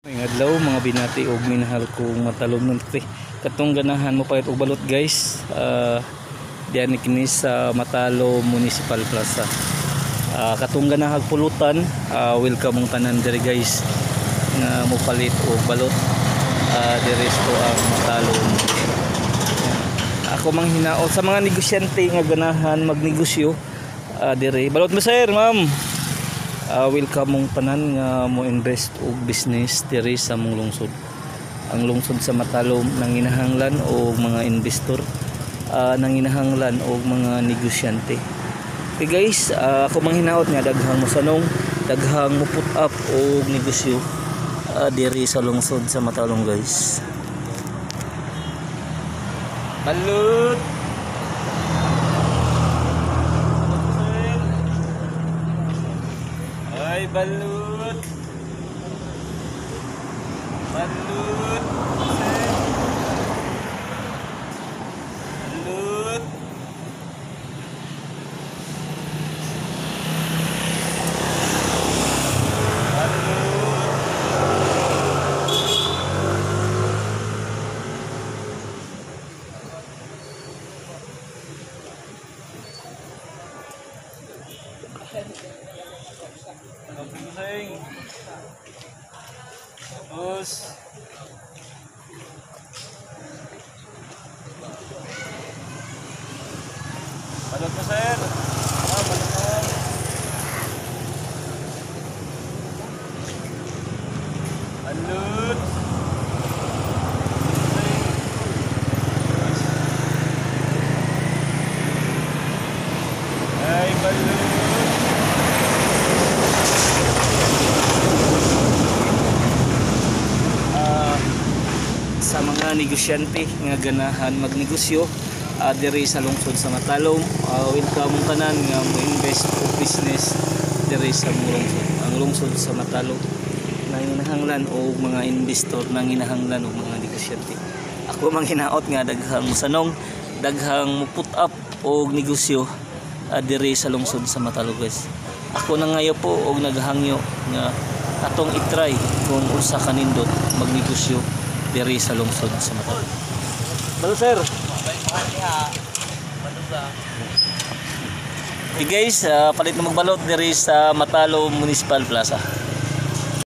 Ngayong adlaw mga binati og minahal kong matalom nun pre. Katong ganahan mo payat og balot guys. Diyan kini sa Matalo Municipal Plaza. Katong ganahag pulutan, welcome mong tanan diri guys nga mopalit og balot. Diri sto ang Matalo. Ako mang hinaot sa mga negosyante nga ganahan magnegosyo diri. Balot mo sir, ma'am. Welcome mong tanan nga mo invest og business diri sa mong lungsod. Ang lungsod sa Matalo nanginahanglan og mga investor, nanginahanglan og mga negosyante. Okay guys, ako mang hinaot nga daghang mo sanong, daghang mo put up og negosyo diri sa lungsod sa Matalo guys. Balut. Ay balut. Balut. Balut. Sing. Terus balot mo sir. Balot mo. Balot. Ay balot. Sa mga negosyante nga ganahan magnegosyo diri sa lungsod sa Matalo, welcome mong tanan nga mo invest o business diri sa lungsod. Ang lungsod sa Matalo nanginahanglan og mga investor, nanginahanglan og mga negosyante. Ako mang hinaot nga daghang sanong, daghang mo put up og negosyo diri sa lungsod sa Matalo guys. Ako na ngayo po og naghangyo nga atong i-try kung unsa kanindot magnegosyo diri sa lungsod sa Matalo. Balo sir. Okay guys, palit na magbalot diri sa Matalo Municipal Plaza.